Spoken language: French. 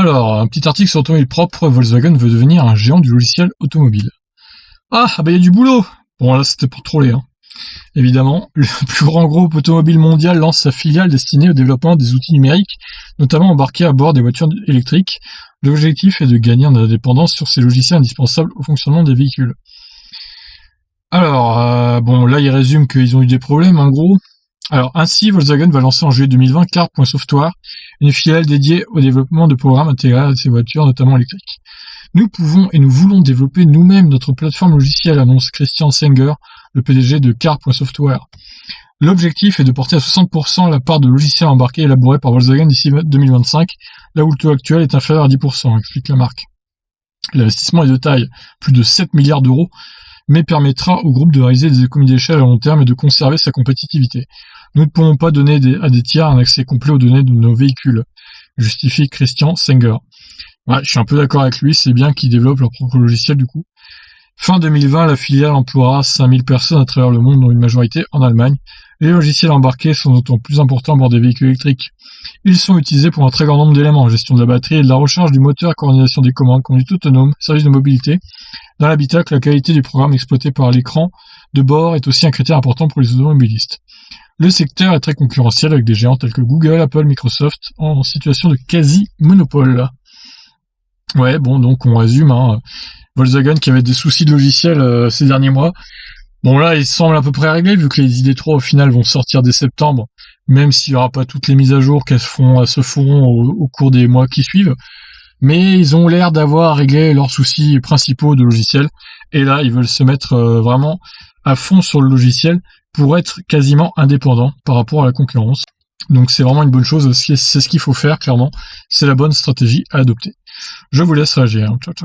Alors, un petit article sur automobile propre, Volkswagen veut devenir un géant du logiciel automobile. Ah bah il y a du boulot. Bon là c'était pour troller, hein. Évidemment, le plus grand groupe automobile mondial lance sa filiale destinée au développement des outils numériques, notamment embarqués à bord des voitures électriques. L'objectif est de gagner en indépendance sur ces logiciels indispensables au fonctionnement des véhicules. Alors, bon là il résume qu'ils ont eu des problèmes en gros. Alors ainsi, Volkswagen va lancer en juillet 2020 Car.Software, une filiale dédiée au développement de programmes intégrés à ses voitures, notamment électriques. Nous pouvons et nous voulons développer nous-mêmes notre plateforme logicielle, annonce Christian Senger, le PDG de Car.Software. L'objectif est de porter à 60% la part de logiciels embarqués élaborés par Volkswagen d'ici 2025, là où le taux actuel est inférieur à 10%, explique la marque. L'investissement est de taille, plus de 7 milliards d'euros, mais permettra au groupe de réaliser des économies d'échelle à long terme et de conserver sa compétitivité. Nous ne pourrons pas donner à des tiers un accès complet aux données de nos véhicules, justifie Christian Senger. Ouais, je suis un peu d'accord avec lui, c'est bien qu'ils développent leur propre logiciel du coup. Fin 2020, la filiale emploiera 5000 personnes à travers le monde, dont une majorité en Allemagne. Les logiciels embarqués sont d'autant plus importants à bord des véhicules électriques. Ils sont utilisés pour un très grand nombre d'éléments, gestion de la batterie et de la recharge du moteur, coordination des commandes, conduite autonome, service de mobilité. Dans l'habitacle, la qualité du programme exploité par l'écran de bord est aussi un critère important pour les automobilistes. Le secteur est très concurrentiel avec des géants tels que Google, Apple, Microsoft en situation de quasi-monopole. Ouais, bon, donc on résume, hein. Volkswagen qui avait des soucis de logiciel ces derniers mois. Bon là, il semble à peu près réglé vu que les ID3 au final vont sortir dès septembre, même s'il n'y aura pas toutes les mises à jour qu'elles se feront au cours des mois qui suivent. Mais ils ont l'air d'avoir réglé leurs soucis principaux de logiciel. Et là, ils veulent se mettre vraiment à fond sur le logiciel pour être quasiment indépendants par rapport à la concurrence. Donc c'est vraiment une bonne chose, c'est ce qu'il faut faire clairement. C'est la bonne stratégie à adopter. Je vous laisse réagir. Ciao, ciao.